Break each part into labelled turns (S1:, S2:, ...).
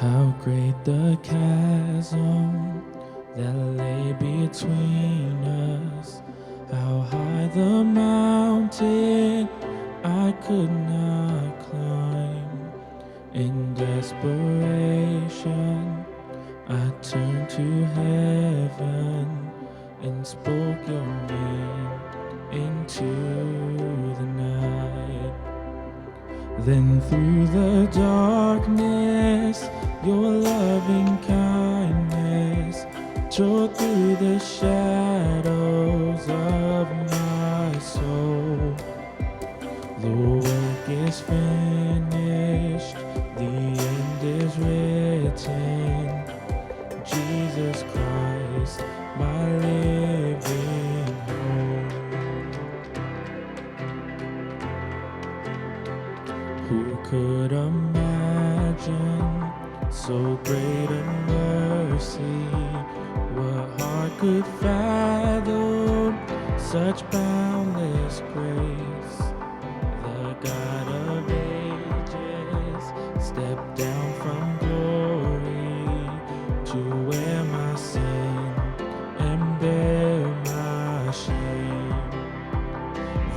S1: How great the chasm that lay between us. How high the mountain I could not climb. In desperation, I turned to heaven and spoke your name into the night. Then through the darkness, your loving kindness tore through the shadows of my soul. The work is finished, the end is written. Jesus Christ, my living hope. Who could imagine so great a mercy? What heart could fathom such boundless grace? The God of ages stepped down from glory to wear my sin and bear my shame.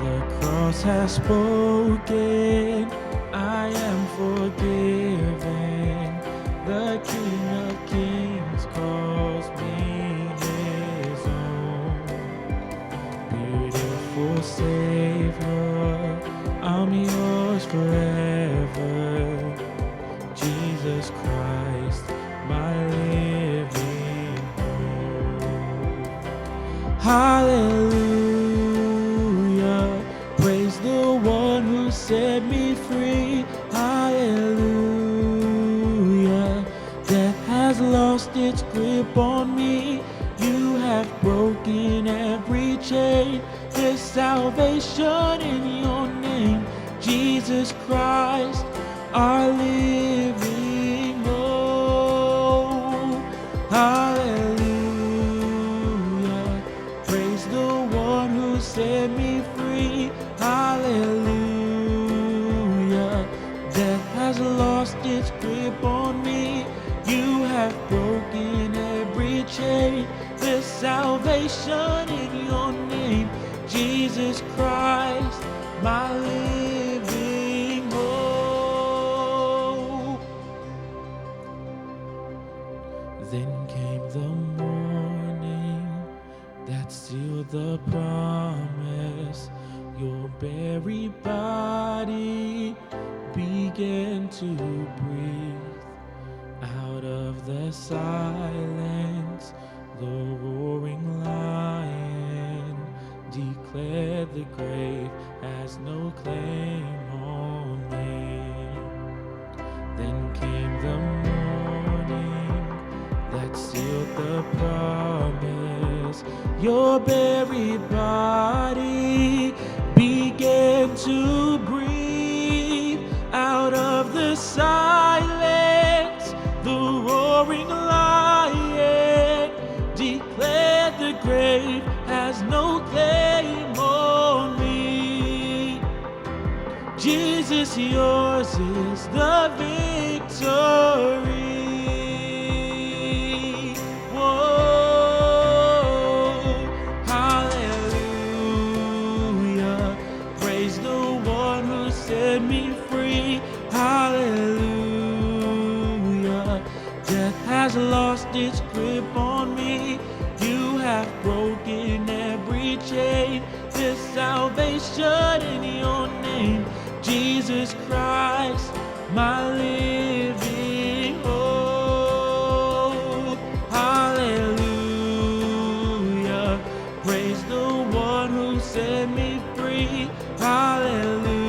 S1: The cross has spoken, I am forgiven. The King of Kings calls me his own. Beautiful Savior, I'm yours forever. Jesus Christ, my living hope. Hallelujah, praise the one who set me free. Hallelujah, death has lost its grip on me. You have broken every chain. There's salvation in your name, Jesus Christ, our living hope. Hallelujah, praise the one who set me free. Hallelujah, death has lost its grip on me. You have broken every chain. There's salvation in your name, Jesus Christ, my living hope. Then came the morning that sealed the promise. Your buried body began to breathe. Out of the silence, the roaring lion declared the grave has no claim on me. Then came the morning that sealed the promise. Your buried body began to breathe. Out of the silence, the roaring lion declared the grave has no claim on me. Jesus, yours is the victory. Whoa, hallelujah, praise the one who set me free. Hallelujah, death has lost its grip on me. You have broken every chain. There's salvation in your name, Jesus Christ, my living hope. Hallelujah, praise the one who set me free. Hallelujah,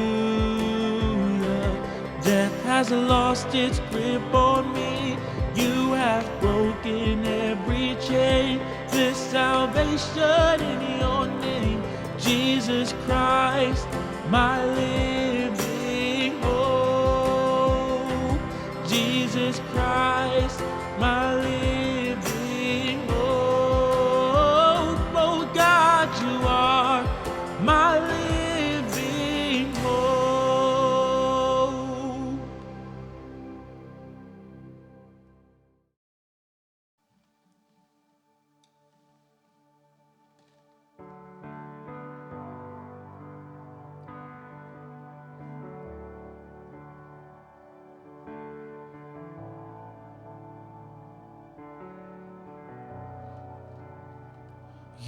S1: death has lost its grip on me. You have broken every chain. There's salvation in your name, Jesus Christ, my living hope. Jesus Christ, my living hope. Oh God, you are my living hope.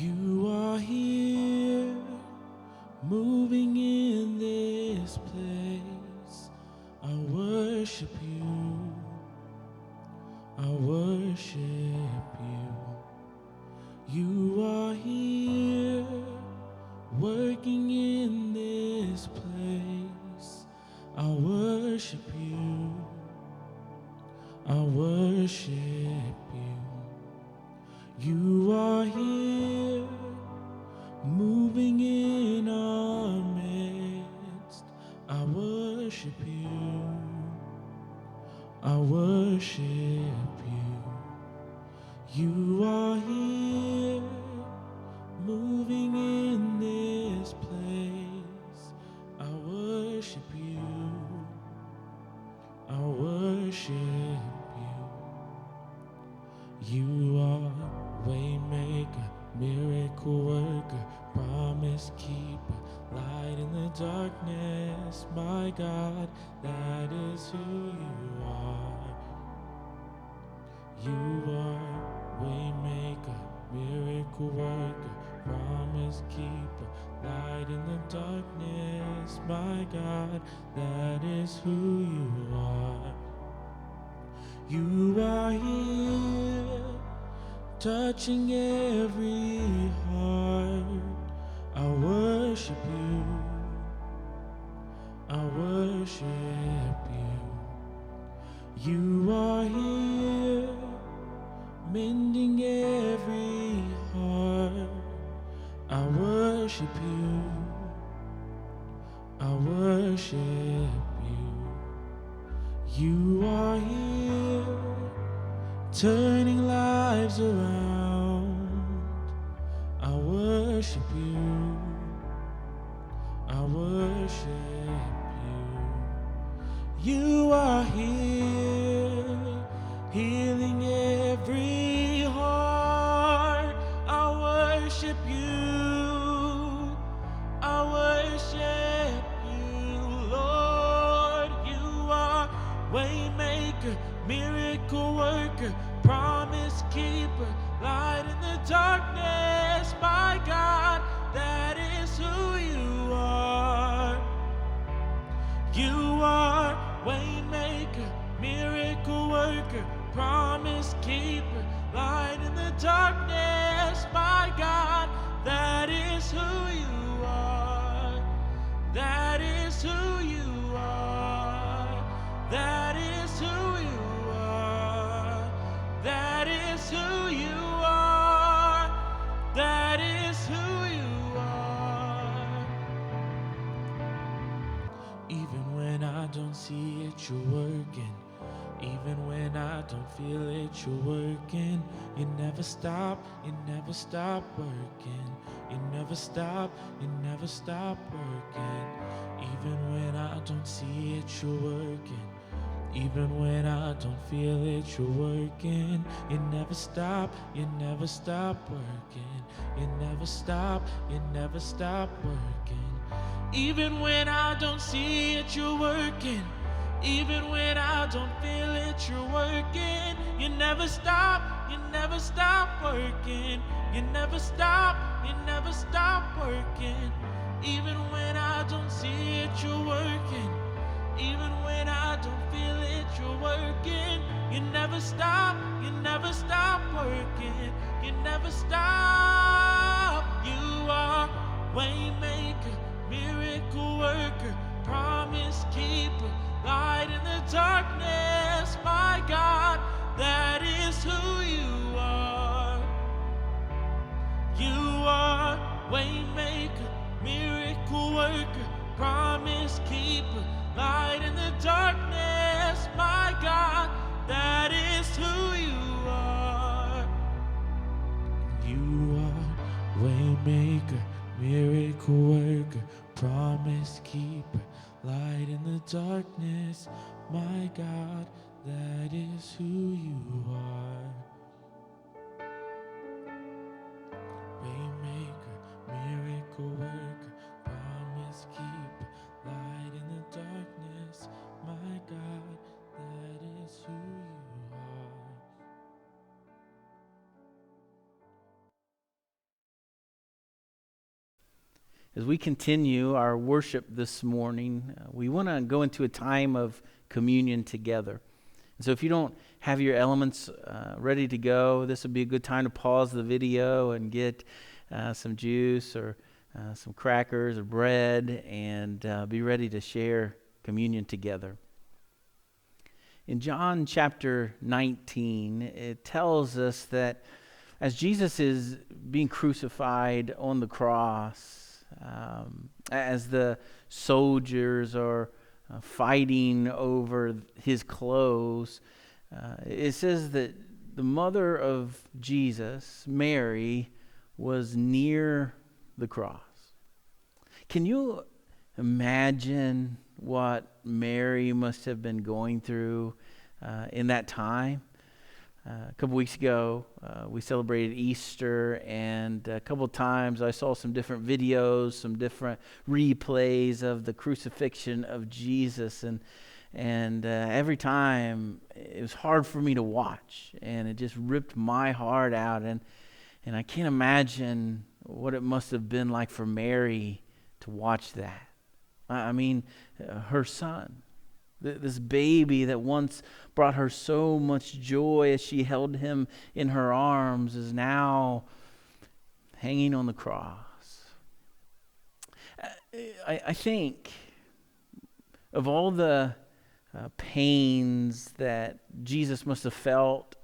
S1: You are here, moving in this place. I worship you, I worship you. You are here, working in this place. I worship you, I worship you. You are here, moving in our midst. I worship you, I worship you. You are here, moving in this place. I worship you, I worship you. You are waymaker, miracle worker, promise keeper, light in the darkness. My God, that is who you are. You are waymaker, miracle worker, promise keeper, light in the darkness. My God, that is who you are. You are here, touching every heart. I worship you, I worship you. You are here, mending every heart. I worship you, I worship you. You are here, turning lives around. I worship you, I worship you. You are here, healing every heart. I worship you, I worship you, Lord. You are waymaker, miracle worker, promise keeper, light in the darkness. My God, that is who you are. You are waymaker, miracle worker, promise keeper, light in the darkness. My God, that is who you are. That is who you are. That is who you are. That is who you are. That is who you are. Even when I don't see it, you're working. Even when I don't feel it, you're working. You never stop, you never stop working. You never stop, you never stop working. Even when I don't see it, you're working. Even when I don't feel it, you're working. You never stop, you never stop working. You never stop, you never stop working. Even when I don't see it, you're working. Even when I don't feel it, you're working. You never stop, you never stop working. You never stop, you never stop working. Even when I don't see it, you're working. Even when I don't feel it, you're working. You never stop, you never stop working. You never stop. You are waymaker, miracle worker, promise keeper, light in the darkness. My God, that is who you are. You are waymaker, miracle worker, promise keeper, light in the darkness. My God, that is who you are. You are waymaker, miracle worker, promise keeper, light in the darkness. My God, that is who you are. Waymaker, miracle worker, promise keeper, light in the darkness. My God, that is who you are.
S2: As we continue our worship this morning, we want to go into a time of communion together. And so if you don't have your elements ready to go, this would be a good time to pause the video and get some juice or some crackers or bread and be ready to share communion together. In John chapter 19, it tells us that as Jesus is being crucified on the cross, as the soldiers are fighting over his clothes, it says that the mother of Jesus, Mary, was near the cross. Can you imagine what Mary must have been going through in that time? A couple weeks ago, we celebrated Easter, and a couple of times I saw some different videos, some different replays of the crucifixion of Jesus, and every time it was hard for me to watch, and it just ripped my heart out, and I can't imagine what it must have been like for Mary to watch that. I mean, her son, this baby that once brought her so much joy as she held him in her arms, is now hanging on the cross. I think of all the pains that Jesus must have felt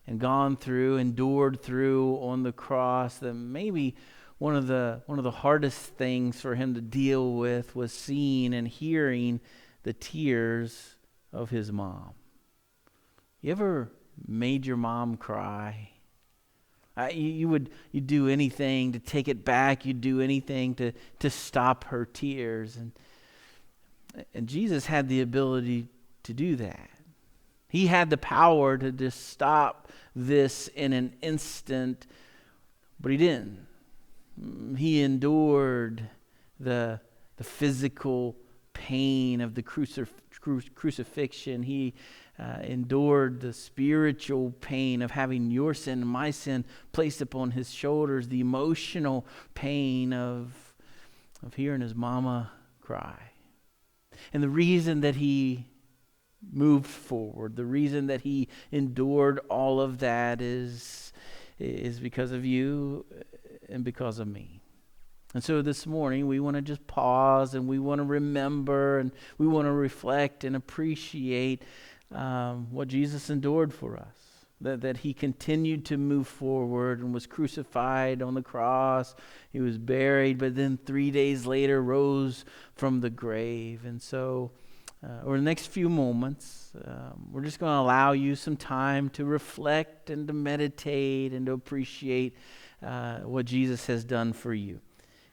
S2: and gone through, endured through on the cross, that maybe one of the hardest things for him to deal with was seeing and hearing the tears of his mom. You ever made your mom cry? You'd do anything to take it back. You'd do anything to stop her tears. And Jesus had the ability to do that. He had the power to just stop this in an instant, but he didn't. He endured the physical pain of the crucifixion. He endured the spiritual pain of having your sin and my sin placed upon his shoulders, the emotional pain of hearing his mama cry. And the reason that he moved forward, the reason that he endured all of that is because of you and because of me. And so this morning we want to just pause, and we want to remember, and we want to reflect and appreciate what Jesus endured for us. That he continued to move forward and was crucified on the cross. He was buried, but then 3 days later rose from the grave. And so over the next few moments, we're just going to allow you some time to reflect and to meditate and to appreciate what Jesus has done for you.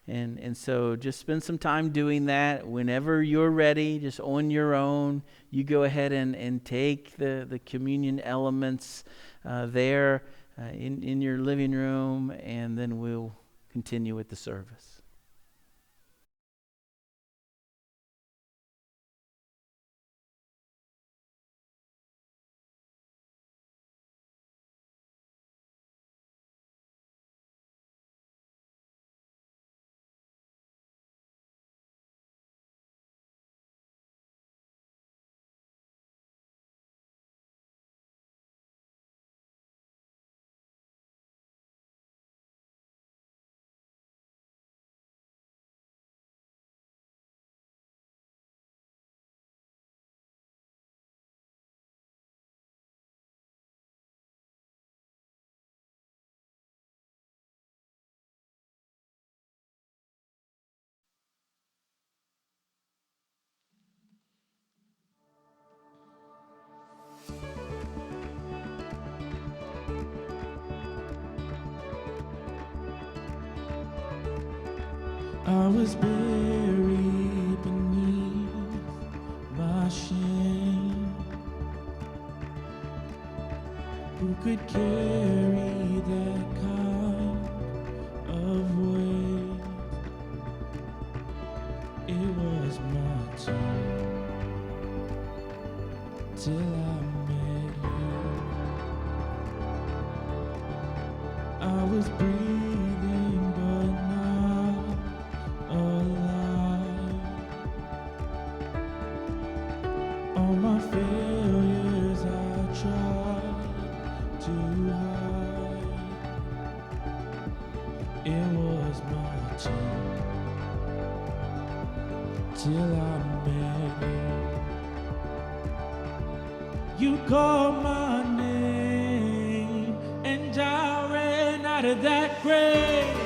S2: And so just spend some time doing that. Whenever you're ready, just on your own, you go ahead and take the communion elements there in your living room, and then we'll continue with the service.
S1: I was buried beneath my shame. Who could carry that kind of weight? It was my turn till I met you. I was breathing but not all my failures I tried to hide. It was my turn till I met you. You called my name and I ran out of that grave,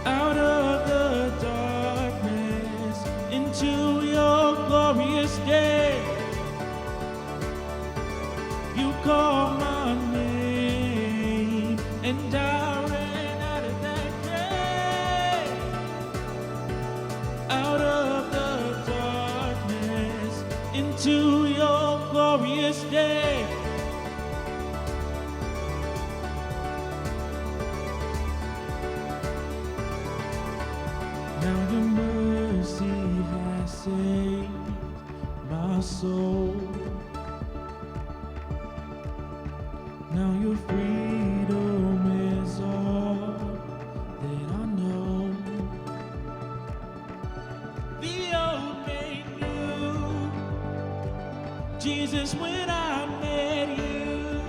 S1: out of the darkness into your glorious day. You called my name and I ran out of that grave, out of the darkness into your glorious day. Now your mercy has saved my soul. Now your freedom is all that I know. The old made new, Jesus, when I met you,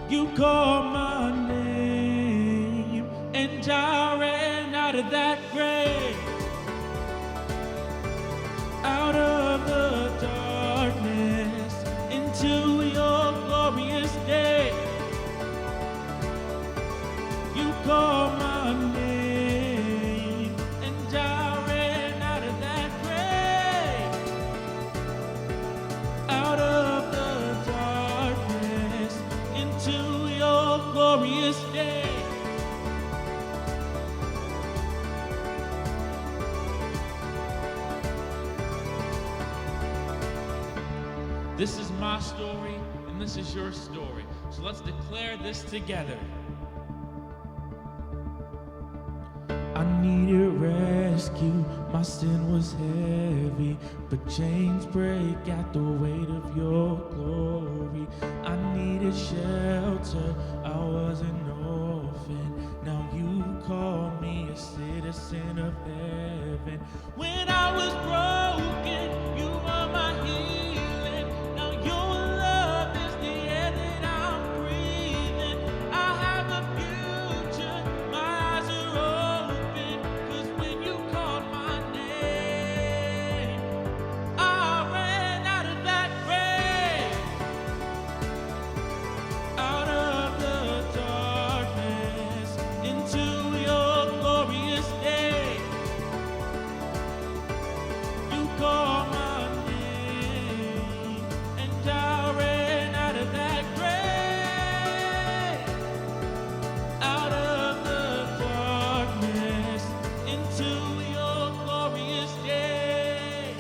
S1: you called my name and I ran out of that grave, out of the darkness into your glorious day. You called my name and I ran out of that grave, out of the darkness into your glorious day. This is my story, and this is your story. So let's declare this together. I needed rescue, my sin was heavy, but chains break at the weight of your glory. I needed shelter, I was an orphan, now you call me a citizen of heaven. When I was broken, you were my healing. Now your love is the air that I'm breathing. I have a future, my eyes are open, 'cause when you called my name, I ran out of that grave, out of the darkness into your glorious day. You called my name and I ran out of that grave, out of the darkness into your glorious day.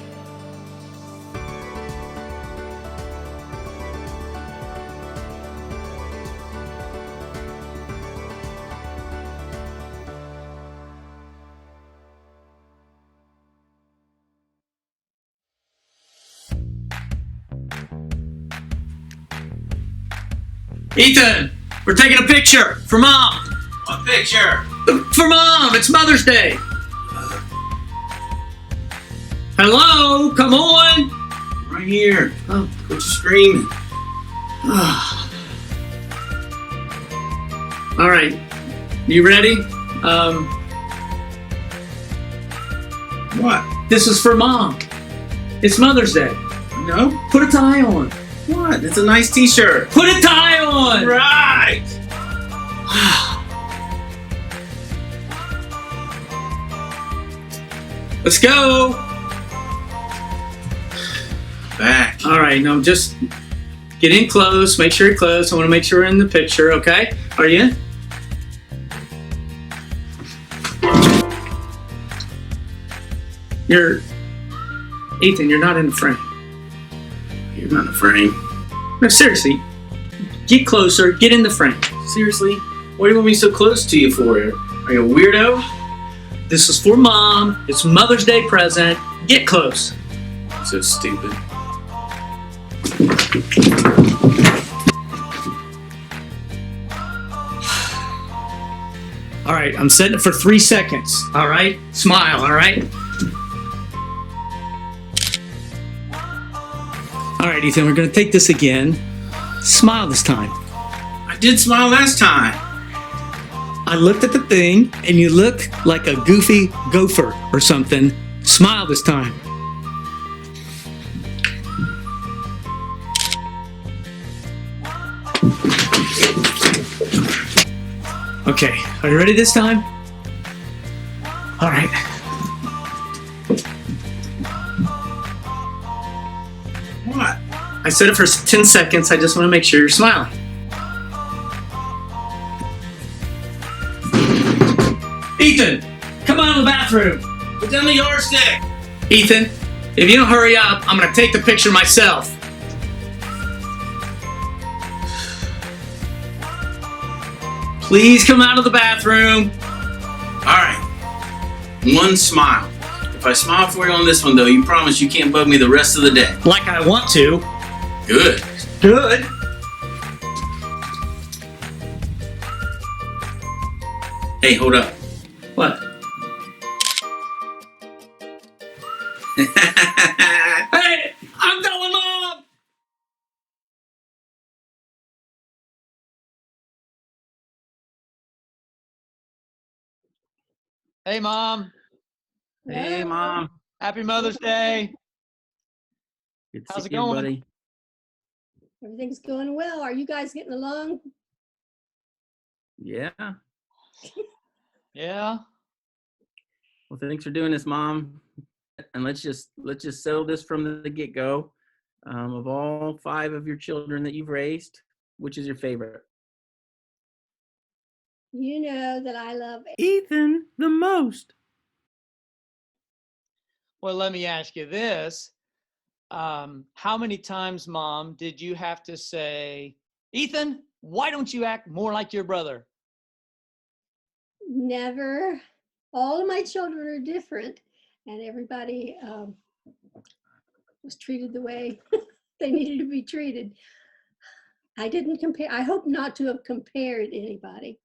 S3: Ethan, we're taking a picture for Mom.
S4: What picture?
S3: For Mom, it's Mother's Day. Hello, come on.
S4: Right here.
S3: Oh,
S4: Quit your screaming.
S3: all right, you ready?
S4: What?
S3: This is for Mom. It's Mother's Day.
S4: No?
S3: Put a tie on.
S4: What? It's a nice t-shirt.
S3: Put a tie on.
S4: Right.
S3: Let's go.
S4: Back.
S3: All right, now just get in close. Make sure you're close. I want to make sure we're in the picture, okay? Are you in? Ethan, you're not in the frame.
S4: You're not in the frame.
S3: No, seriously. Get closer. Get in the frame.
S4: Seriously? What do you want me so close to you for? Are you a weirdo?
S3: This is for Mom. It's Mother's Day present. Get close.
S4: So stupid.
S3: All right, I'm setting it for 3 seconds. All right? Smile, all right? All right, Ethan, we're going to take this again. Smile this time.
S4: I did smile last time.
S3: I looked at the thing, and you look like a goofy gopher or something. Smile this time. Okay, are you ready this time? All right.
S4: What?
S3: I said it for 10 seconds. I just want to make sure you're smiling. Ethan, come out of the bathroom.
S4: Put down the yardstick.
S3: Ethan, if you don't hurry up, I'm going to take the picture myself. Please come out of the bathroom.
S4: All right. One smile. If I smile for you on this one, though, you promise you can't bug me the rest of the day.
S3: Like I want to.
S4: Good.
S3: Good.
S4: Hey, hold up.
S3: What? Hey, I'm going, Mom!
S2: Hey, Mom.
S4: Hey, Mom.
S2: Happy Mother's Day.
S4: Good to
S2: How's
S4: see
S2: it
S4: you,
S2: going?
S4: buddy.
S5: Everything's going well. Are you guys getting along?
S4: Yeah.
S2: Yeah.
S4: Well, thanks for doing this, Mom. And let's just settle this from the get-go. Of all 5 of your children that you've raised, which is your favorite?
S5: You know that I love
S4: Ethan, the most.
S2: Well, let me ask you this. How many times, Mom, did you have to say, Ethan, why don't you act more like your brother?
S5: never. All of my children are different, and everybody was treated the way they needed to be treated. I didn't compare. I hope not to have compared anybody.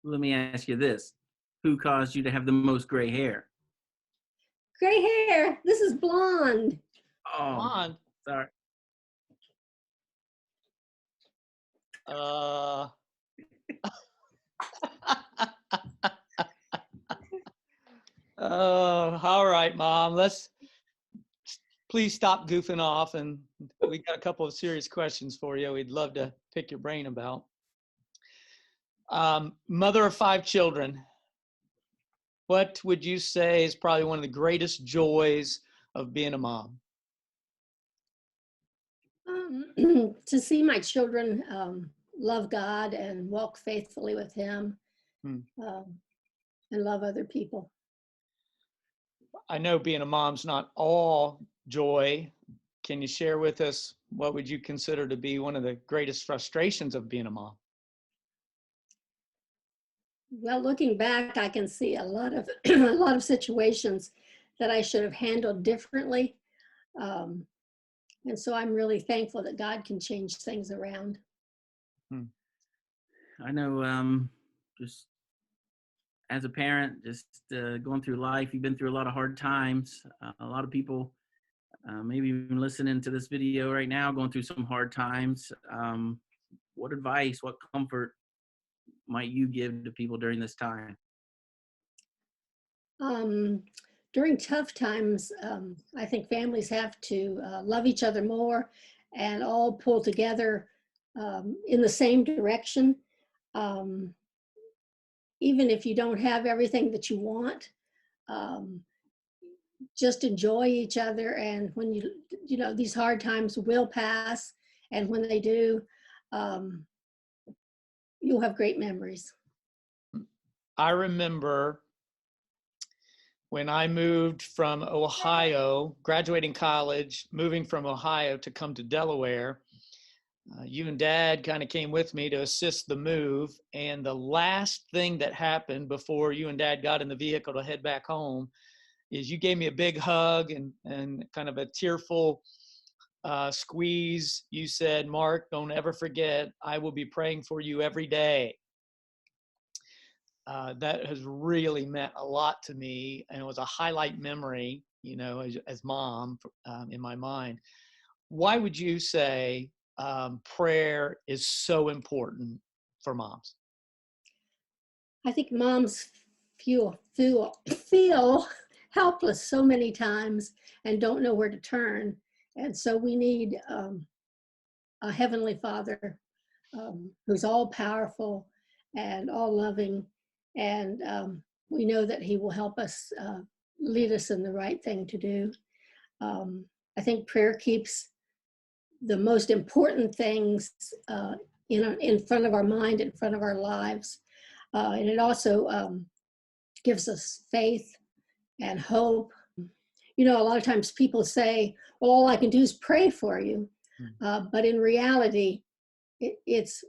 S4: Let me ask you this. Who caused you to have the most gray hair?
S5: Gray hair. This is blonde.
S4: Oh,
S2: Blonde.
S4: sorry.
S2: All right, Mom. Let's please stop goofing off, and we got a couple of serious questions for you. We'd love to pick your brain about. Mother of 5 children. What would you say is probably one of the greatest joys of being a mom?
S5: To see my children love God and walk faithfully with Him, and love other people.
S2: I know being a mom's not all joy. Can you share with us what would you consider to be one of the greatest frustrations of being a mom?
S5: Well, looking back, I can see a lot of a lot of situations that I should have handled differently, and so I'm really thankful that God can change things around.
S4: I know, just as a parent, just going through life, you've been through a lot of hard times. A lot of people, maybe even listening to this video right now, going through some hard times. What advice, what comfort might you give to people during this time?
S5: During tough times, I think families have to love each other more and all pull together in the same direction. Even if you don't have everything that you want, just enjoy each other. And when you know, these hard times will pass. And when they do, you'll have great memories.
S2: I remember when I moved from Ohio, graduating college, moving from Ohio to come to Delaware. You and Dad kind of came with me to assist the move. And the last thing that happened before you and Dad got in the vehicle to head back home is you gave me a big hug and kind of a tearful squeeze. You said, Mark, don't ever forget, I will be praying for you every day. That has really meant a lot to me, and it was a highlight memory, you know, as mom in my mind.
S3: why would you say prayer is so important for moms?
S5: I think moms feel helpless so many times and don't know where to turn. And so we need a Heavenly Father who's all powerful and all loving. And we know that He will help us lead us in the right thing to do. I think prayer keeps the most important things in front of our mind, in front of our lives. And it also gives us faith and hope. You know, a lot of times people say, well, all I can do is pray for you. But in reality, it's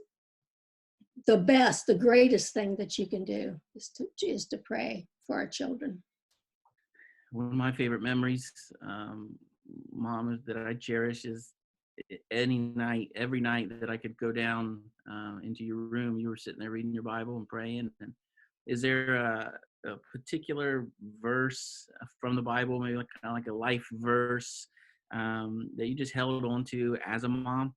S5: the greatest thing that you can do is to pray for our children.
S4: One of my favorite memories, Mom, that I cherish is every night that I could go down into your room, you were sitting there reading your Bible and praying. And is there a particular verse from the Bible, maybe kind of like a life verse that you just held on to as a mom?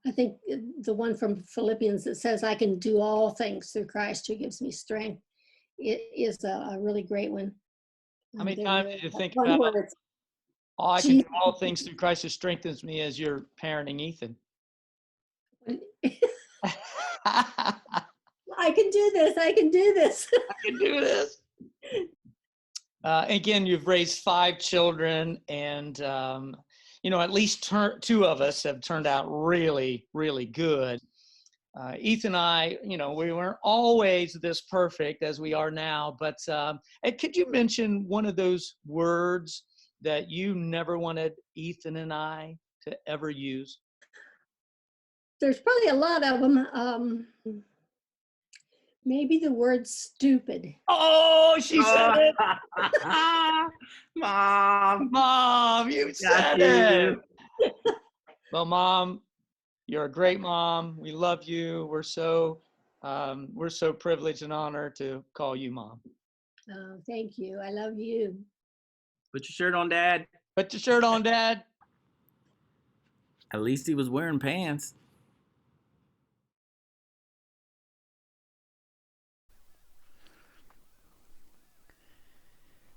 S5: I think the one from Philippians that says, I can do all things through Christ who gives me strength, it is a really great one.
S3: How many times did you think
S5: one
S3: about,
S5: word.
S3: oh, I can do all things through Christ who strengthens me, as you're parenting Ethan?
S5: I can do this. I can do this.
S3: I can do this. Again, you've raised 5 children, and you know, at least 2 of us have turned out really, really good. Ethan and I, you know, we weren't always this perfect as we are now, but could you mention one of those words that you never wanted Ethan and I to ever use?
S5: There's probably a lot of them. Maybe the word stupid.
S3: Oh, she said it.
S4: Mom,
S3: You said it. Well, Mom, you're a great mom. We love you. We're so privileged and honored to call you Mom.
S5: Oh, thank you. I love you.
S4: Put your shirt on, Dad.
S3: Put your shirt on, Dad.
S4: At least he was wearing pants.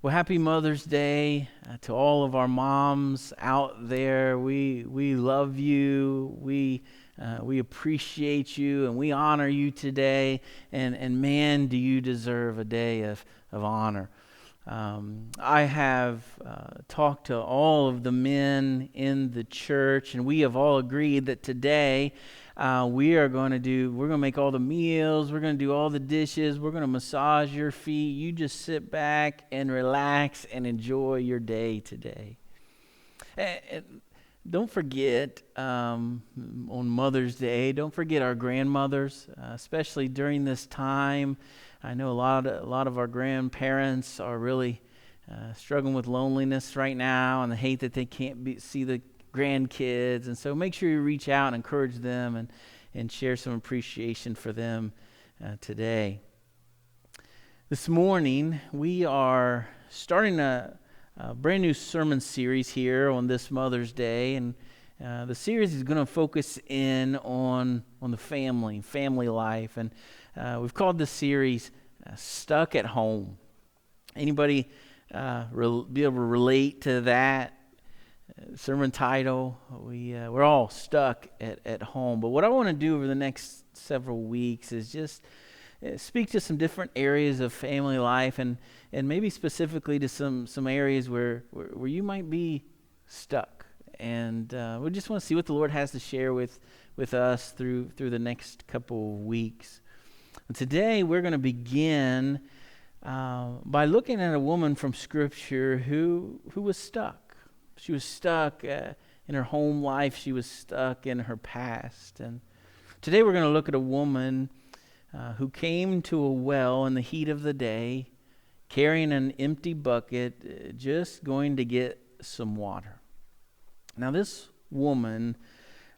S2: Well, happy Mother's Day to all of our moms out there. We love you. We appreciate you, and we honor you today. And man, do you deserve a day of honor. I have talked to all of the men in the church, and we have all agreed that today we're going to make all the meals, we're going to do all the dishes, we're going to massage your feet. You just sit back and relax and enjoy your day today. And don't forget, on Mother's Day, don't forget our grandmothers, especially during this time. I know a lot of our grandparents are really struggling with loneliness right now, and the hate that they can't see the grandkids. And so make sure you reach out and encourage them and share some appreciation for them today. This morning, we are starting a brand new sermon series here on this Mother's Day, and the series is going to focus in on the family life, and we've called this series Stuck at Home. Anybody be able to relate to that sermon title? We're all stuck at home, but what I want to do over the next several weeks is just speak to some different areas of family life, and maybe specifically to some areas where you might be stuck. And we just want to see what the Lord has to share with us through the next couple of weeks. And today we're going to begin by looking at a woman from Scripture who was stuck. She was stuck in her home life. She was stuck in her past. And today we're going to look at a woman who came to a well in the heat of the day, carrying an empty bucket, just going to get some water. Now this woman,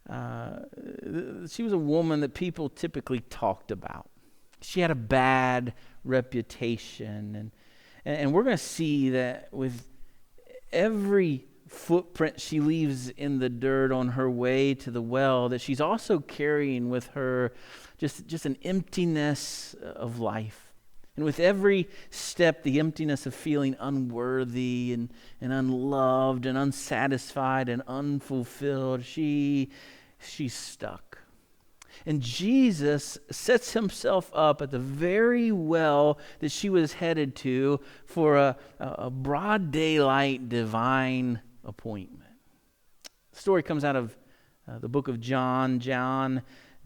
S2: she was a woman that people typically talked about. She had a bad reputation, and we're going to see that with every footprint she leaves in the dirt on her way to the well, that she's also carrying with her just an emptiness of life. And with every step, the emptiness of feeling unworthy and unloved and unsatisfied and unfulfilled, she's stuck. And Jesus sets himself up at the very well that she was headed to for a broad daylight divine appointment. The story comes out of the book of John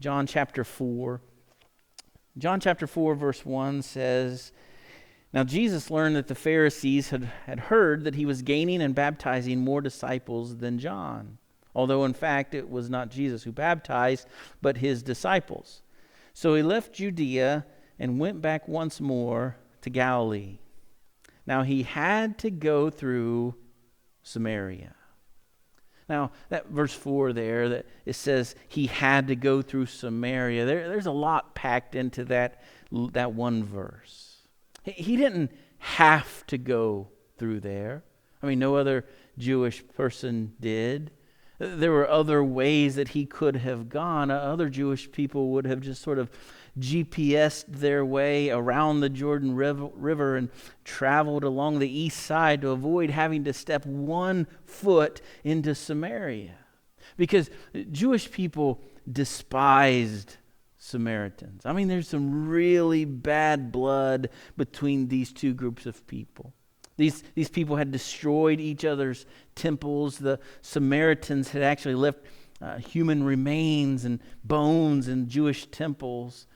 S2: chapter 4. John chapter 4 verse 1 says, "Now Jesus learned that the Pharisees had heard that he was gaining and baptizing more disciples than John, although in fact it was not Jesus who baptized, but his disciples. So he left Judea and went back once more to Galilee. Now he had to go through Samaria." Now, that verse 4 there, that it says he had to go through Samaria. There's a lot packed into that one verse. He didn't have to go through there. I mean, no other Jewish person did. There were other ways that he could have gone. Other Jewish people would have just sort of GPSed their way around the Jordan River and traveled along the east side to avoid having to step one foot into Samaria. Because Jewish people despised Samaritans. I mean, there's some really bad blood between these two groups of people. These people had destroyed each other's temples. The Samaritans had actually left human remains and bones in Jewish temples.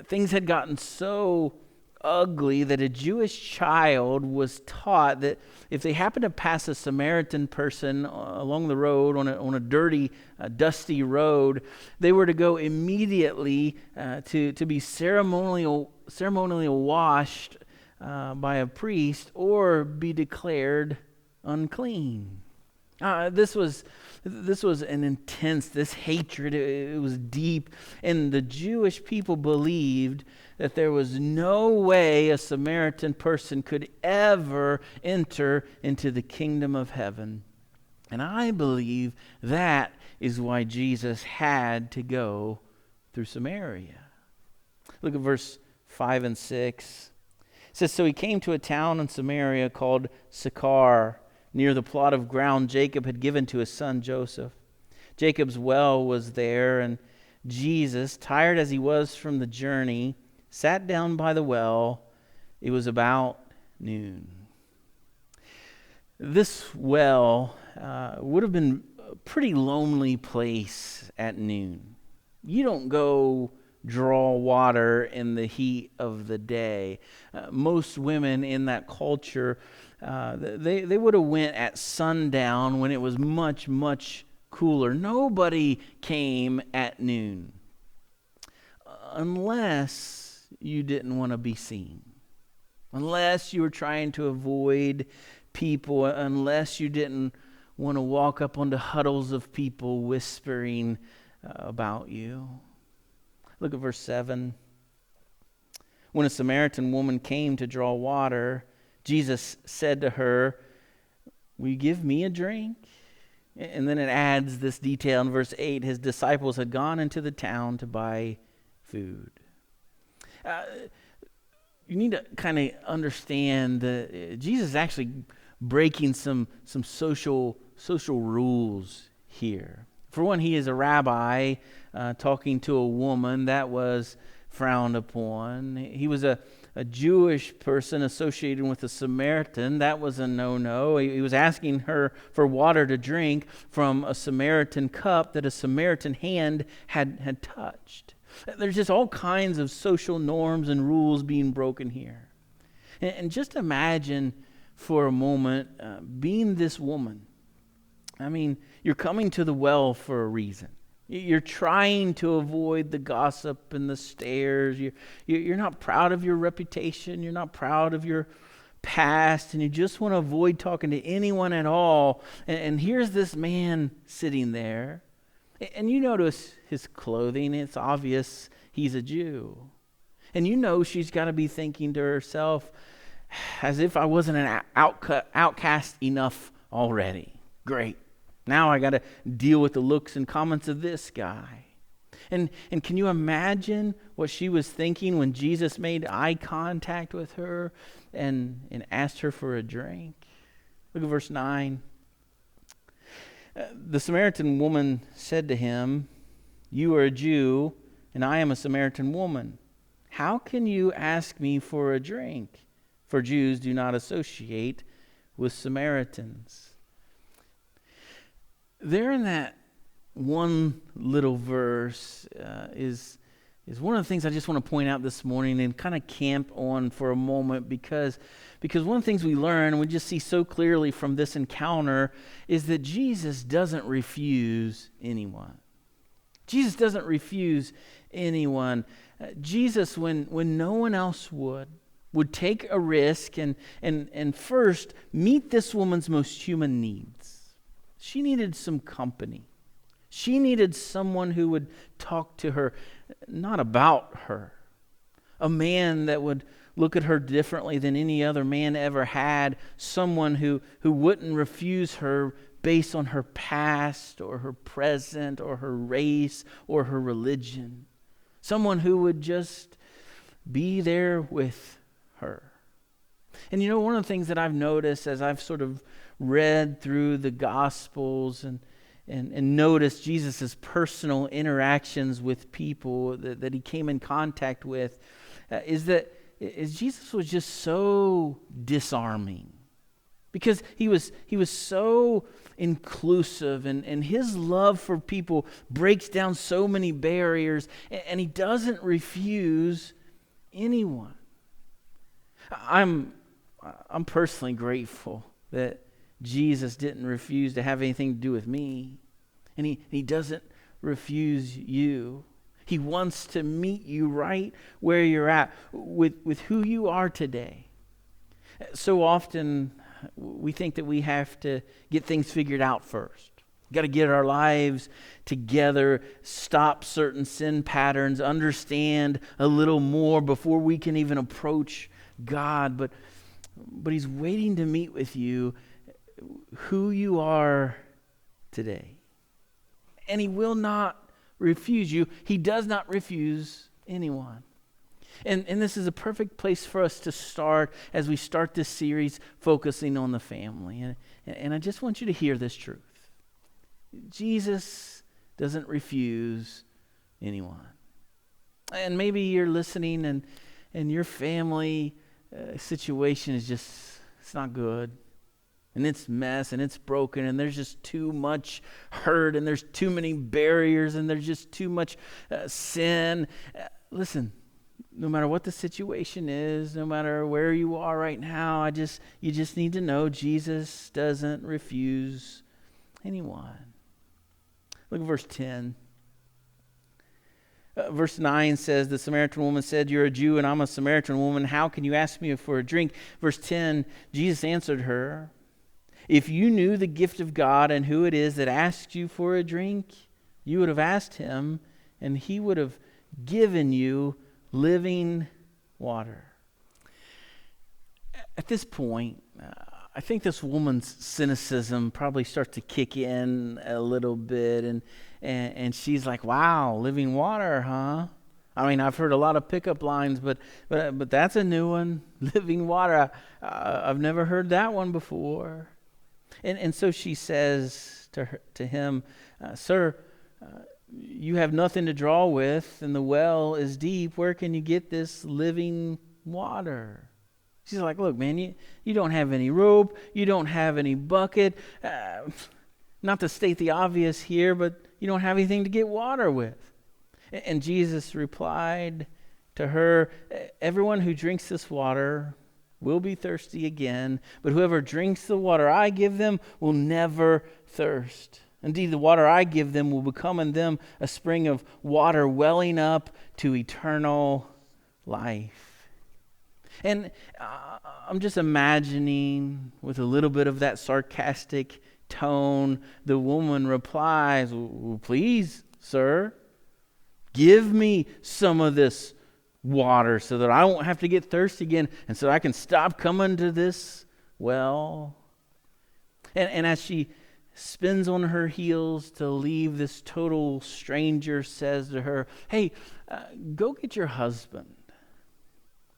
S2: Things had gotten so ugly that a Jewish child was taught that if they happened to pass a Samaritan person along the road on a dirty, dusty road, they were to go immediately to be ceremonially washed by a priest or be declared unclean. This was an intense, this hatred, it was deep. And the Jewish people believed that there was no way a Samaritan person could ever enter into the kingdom of heaven. And I believe that is why Jesus had to go through Samaria. Look at verse 5 and 6. It says, "So he came to a town in Samaria called Sychar, near the plot of ground Jacob had given to his son Joseph. Jacob's well was there, and Jesus, tired as he was from the journey, sat down by the well. It was about noon." This well would have been a pretty lonely place at noon. You don't go draw water in the heat of the day. Most women in that culture, they would have went at sundown when it was much, much cooler. Nobody came at noon unless you didn't want to be seen, unless you were trying to avoid people, unless you didn't want to walk up onto huddles of people whispering about you. Look at verse 7. "When a Samaritan woman came to draw water, Jesus said to her, 'Will you give me a drink?' And then it adds this detail in verse 8. His disciples had gone into the town to buy food. You need to kind of understand that Jesus is actually breaking some social rules here. For one, he is a rabbi talking to a woman. That was frowned upon. He was a Jewish person associated with a Samaritan. That was a no-no. He was asking her for water to drink from a Samaritan cup that a Samaritan hand had touched. There's just all kinds of social norms and rules being broken here. And just imagine for a moment being this woman. I mean, you're coming to the well for a reason. You're trying to avoid the gossip and the stares. You're not proud of your reputation. You're not proud of your past. And you just want to avoid talking to anyone at all. And here's this man sitting there. And you notice his clothing. It's obvious he's a Jew. And you know she's got to be thinking to herself, as if I wasn't an outcast enough already. Great. Now I got to deal with the looks and comments of this guy. And can you imagine what she was thinking when Jesus made eye contact with her and asked her for a drink? Look at verse 9. The Samaritan woman said to him, "You are a Jew, and I am a Samaritan woman. How can you ask me for a drink? For Jews do not associate with Samaritans." There in that one little verse is one of the things I just want to point out this morning and kind of camp on for a moment, because one of the things we learn, and we just see so clearly from this encounter, is that Jesus doesn't refuse anyone. Jesus doesn't refuse anyone. Jesus, when no one else would take a risk and first meet this woman's most human needs. She needed some company. She needed someone who would talk to her, not about her. A man that would look at her differently than any other man ever had. Someone who wouldn't refuse her based on her past or her present or her race or her religion. Someone who would just be there with her. And you know, one of the things that I've noticed as I've sort of read through the Gospels and noticed Jesus' personal interactions with people that he came in contact with, is Jesus was just so disarming. Because he was so inclusive, and his love for people breaks down so many barriers, and he doesn't refuse anyone. I'm personally grateful that Jesus didn't refuse to have anything to do with me, and he doesn't refuse you. He wants to meet you right where you're at with who you are today. So often we think that we have to get things figured out first. Got to get our lives together, stop certain sin patterns, understand a little more before we can even approach God. But he's waiting to meet with you who you are today. And he will not refuse you. He does not refuse anyone. And this is a perfect place for us to start as we start this series focusing on the family. And I just want you to hear this truth. Jesus doesn't refuse anyone. And maybe you're listening and your family situation is just, it's not good. And it's mess and it's broken and there's just too much hurt and there's too many barriers and there's just too much sin. Listen, no matter what the situation is, no matter where you are right now, you just need to know Jesus doesn't refuse anyone. Look at verse 10. Verse 9 says, the Samaritan woman said, "You're a Jew and I'm a Samaritan woman. How can you ask me for a drink?" Verse 10, Jesus answered her, "If you knew the gift of God and who it is that asks you for a drink, you would have asked him and he would have given you living water." At this point, I think this woman's cynicism probably starts to kick in a little bit, and she's like, "Wow, living water, huh? I mean, I've heard a lot of pickup lines, but that's a new one. Living water, I've never heard that one before." And so she says to him, "Sir, you have nothing to draw with, and the well is deep. Where can you get this living water?" She's like, "Look, man, you don't have any rope. You don't have any bucket. Not to state the obvious here, but you don't have anything to get water with." And Jesus replied to her, "Everyone who drinks this water will be thirsty again, but whoever drinks the water I give them will never thirst. Indeed, the water I give them will become in them a spring of water welling up to eternal life." And I'm just imagining, with a little bit of that sarcastic tone, the woman replies, "Well, please, sir, give me some of this water so that I won't have to get thirsty again and so I can stop coming to this well." And as she spins on her heels to leave, this total stranger says to her, "Hey, go get your husband."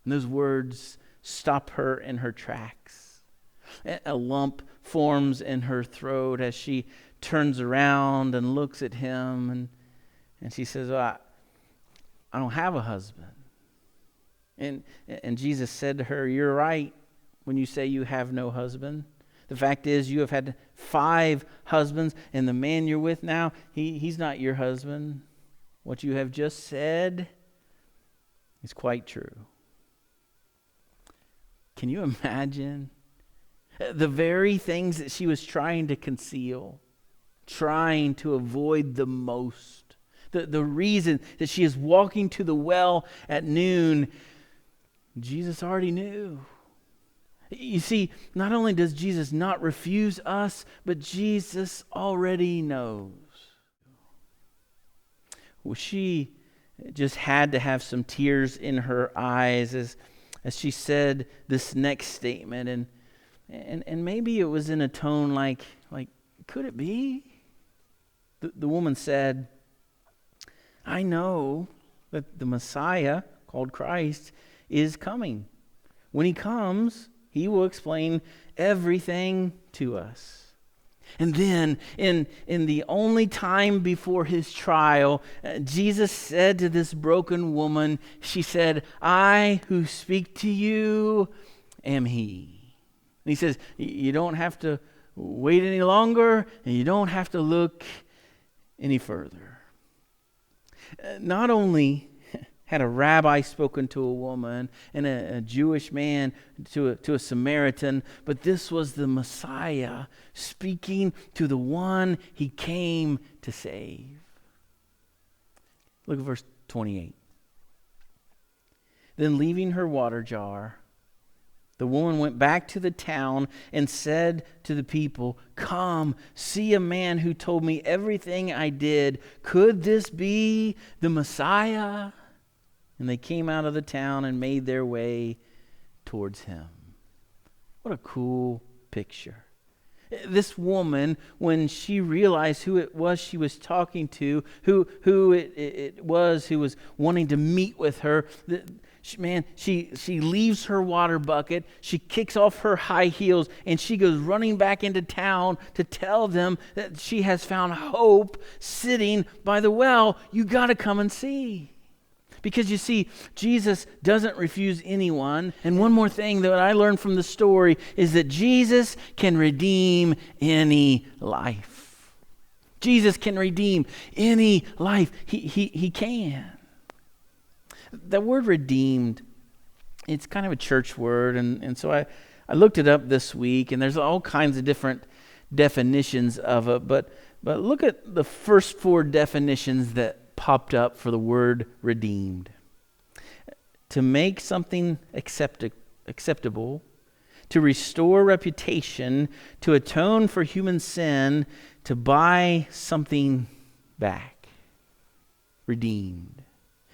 S2: And those words stop her in her tracks. A lump forms in her throat as she turns around and looks at him, and she says, "Well, I don't have a husband." And Jesus said to her, "You're right when you say you have no husband. The fact is, you have had 5 husbands, and the man you're with now, he's not your husband. What you have just said is quite true." Can you imagine the very things that she was trying to conceal, trying to avoid the most? The reason that she is walking to the well at noon, Jesus already knew. You see, not only does Jesus not refuse us, but Jesus already knows. Well, she just had to have some tears in her eyes as she said this next statement, and maybe it was in a tone like, could it be? The woman said, "I know that the Messiah, called Christ, is coming. When he comes, he will explain everything to us." And then, in the only time before his trial, Jesus said to this broken woman, she said, "I who speak to you am he." And he says, you don't have to wait any longer, and you don't have to look any further. Not only had a rabbi spoken to a woman and a Jewish man to a Samaritan, but this was the Messiah speaking to the one he came to save. Look at verse 28. Then leaving her water jar, the woman went back to the town and said to the people, "Come, see a man who told me everything I did. Could this be the Messiah?" And they came out of the town and made their way towards him. What a cool picture. This woman, when she realized who it was she was talking to, who it was who was wanting to meet with her, she leaves her water bucket, she kicks off her high heels, and she goes running back into town to tell them that she has found hope sitting by the well. You got to come and see. Because you see, Jesus doesn't refuse anyone. And one more thing that I learned from the story is that Jesus can redeem any life. Jesus can redeem any life. He can. The word redeemed, it's kind of a church word. And so I looked it up this week, and there's all kinds of different definitions of it. But look at the first 4 definitions that popped up for the word redeemed. To make something acceptable, to restore reputation, to atone for human sin, to buy something back. Redeemed.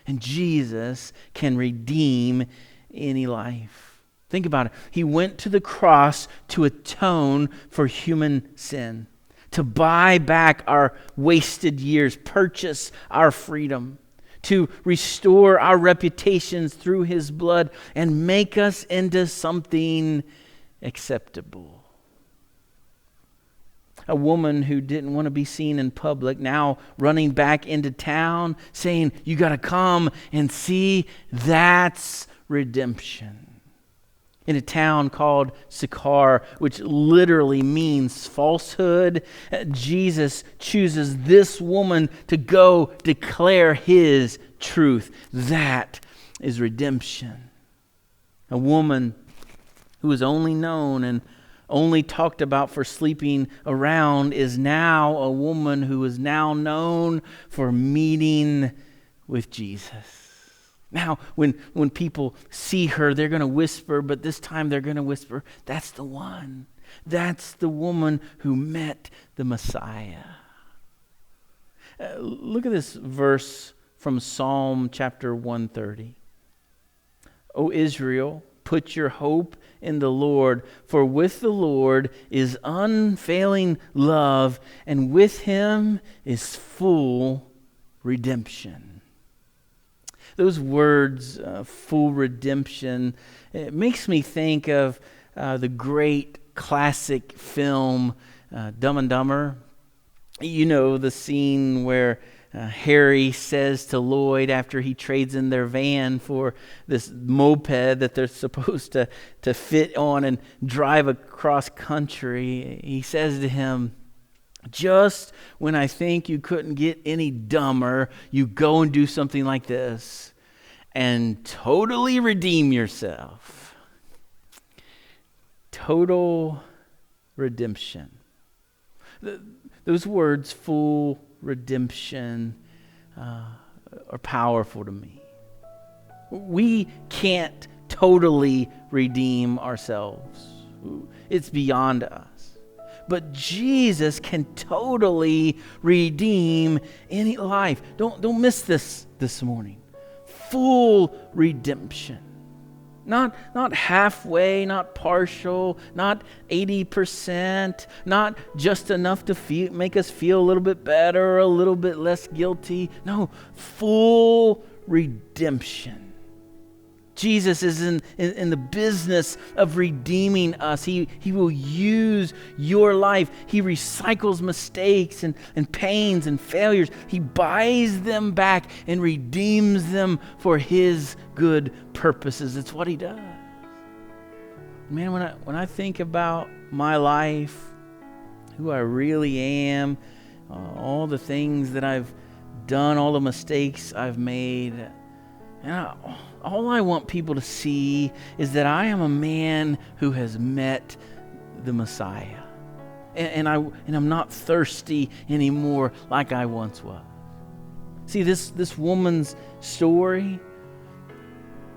S2: And Jesus can redeem any life. Think about it. He went to the cross to atone for human sin, to buy back our wasted years, purchase our freedom, to restore our reputations through his blood and make us into something acceptable. A woman who didn't want to be seen in public, now running back into town saying, "You got to come and see." That's redemption. In a town called Sychar, which literally means falsehood, Jesus chooses this woman to go declare his truth. That is redemption. A woman who was only known and only talked about for sleeping around is now a woman who is now known for meeting with Jesus. Now, when people see her, they're going to whisper, but this time they're going to whisper, "That's the one. That's the woman who met the Messiah." Look at this verse from Psalm chapter 130. "O Israel, Put your hope in the Lord, for with the Lord is unfailing love, and with him is full redemption. Those words, full redemption, it makes me think of the great classic film, Dumb and Dumber. You know, the scene where Harry says to Lloyd after he trades in their van for this moped that they're supposed to fit on and drive across country, he says to him, "Just when I think you couldn't get any dumber, you go and do something like this and totally redeem yourself." Total redemption. Those words, full redemption, are powerful to me. We can't totally redeem ourselves. It's beyond us. But Jesus can totally redeem any life. Don't miss this morning. Full redemption. Not halfway, not partial, not 80%, not just enough to make us feel a little bit better or a little bit less guilty. No, full redemption. Jesus is in the business of redeeming us. He will use your life. He recycles mistakes and pains and failures. He buys them back and redeems them for his good purposes. It's what he does. Man, when I think about my life, who I really am, all the things that I've done, all the mistakes I've made, and all I want people to see is that I am a man who has met the Messiah. And I'm not thirsty anymore like I once was. See, this woman's story,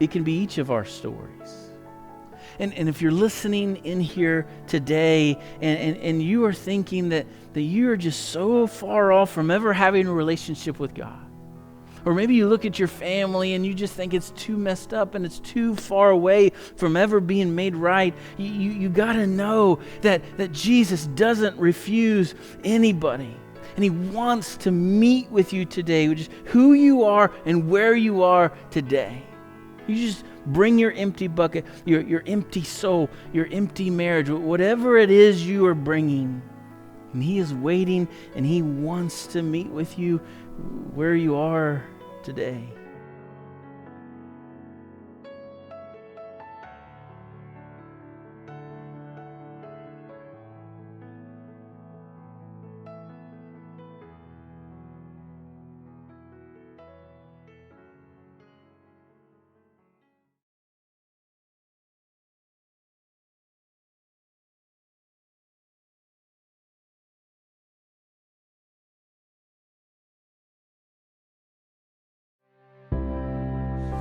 S2: it can be each of our stories. And if you're listening in here today and you are thinking that you are just so far off from ever having a relationship with God, or maybe you look at your family and you just think it's too messed up and it's too far away from ever being made right. You got to know that Jesus doesn't refuse anybody. And he wants to meet with you today, which is who you are and where you are today. You just bring your empty bucket, your empty soul, your empty marriage, whatever it is you are bringing. And he is waiting and he wants to meet with you where you are today.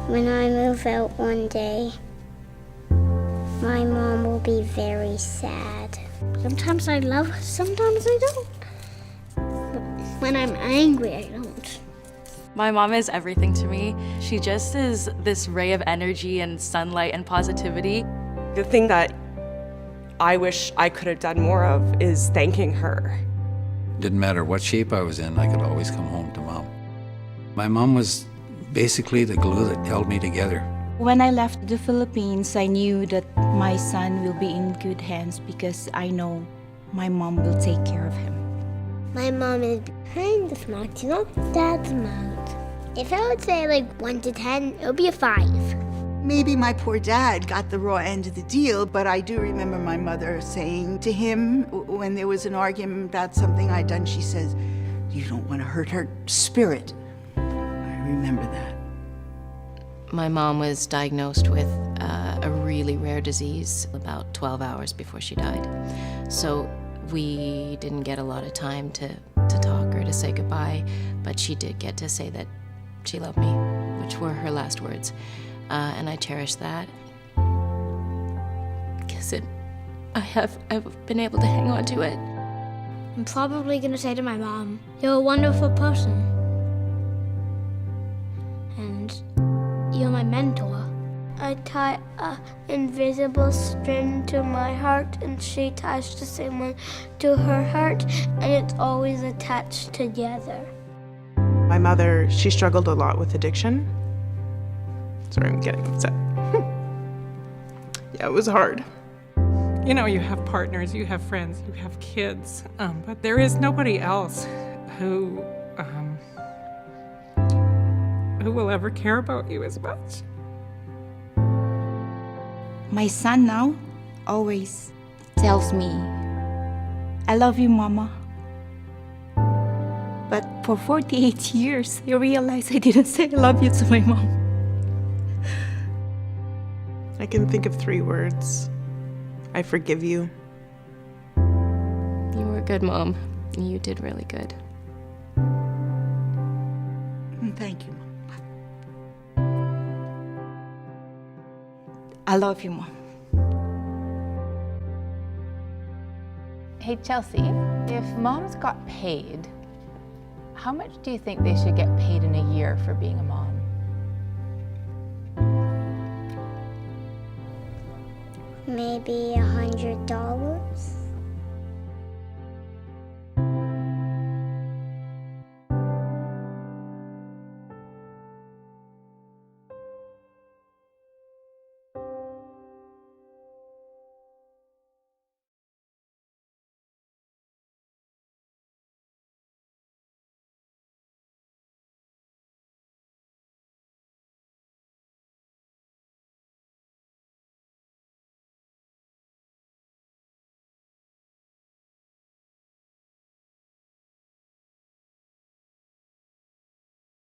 S6: When I move out one day, my mom will be very sad. Sometimes I love her, sometimes I don't. But when I'm angry, I don't.
S7: My mom is everything to me. She just is this ray of energy and sunlight and positivity.
S8: The thing that I wish I could have done more of is thanking her.
S9: Didn't matter what shape I was in, I could always come home to Mom. My mom was basically the glue that held me together.
S10: When I left the Philippines, I knew that my son will be in good hands because I know my mom will take care of him.
S6: My mom is kind of smart, she's not that smart. If I would say like 1 to 10, it would be a 5.
S11: Maybe my poor dad got the raw end of the deal, but I do remember my mother saying to him when there was an argument about something I'd done, she says, "You don't want to hurt her spirit." I remember that.
S7: My mom was diagnosed with a really rare disease about 12 hours before she died. So we didn't get a lot of time to talk or to say goodbye, but she did get to say that she loved me, which were her last words. And I cherish that because I've been able to hang on to it.
S6: I'm probably gonna say to my mom, "You're a wonderful person. And you're my mentor." I tie an invisible string to my heart, and she ties the same one to her heart, and it's always attached together.
S8: My mother, she struggled a lot with addiction. Sorry, I'm getting upset. Yeah, it was hard.
S12: You know, you have partners, you have friends, you have kids, but there is nobody else who will ever care about you as much.
S10: My son now always tells me, I love you, Mama. But for 48 years, I realized I didn't say I love you to my mom.
S8: I can think of 3 words. I forgive you.
S7: You were a good mom. You did really good.
S11: Thank you, Mom.
S10: I love you, Mom.
S13: Hey, Chelsea, if moms got paid, how much do you think they should get paid in a year for being a mom?
S6: Maybe $100.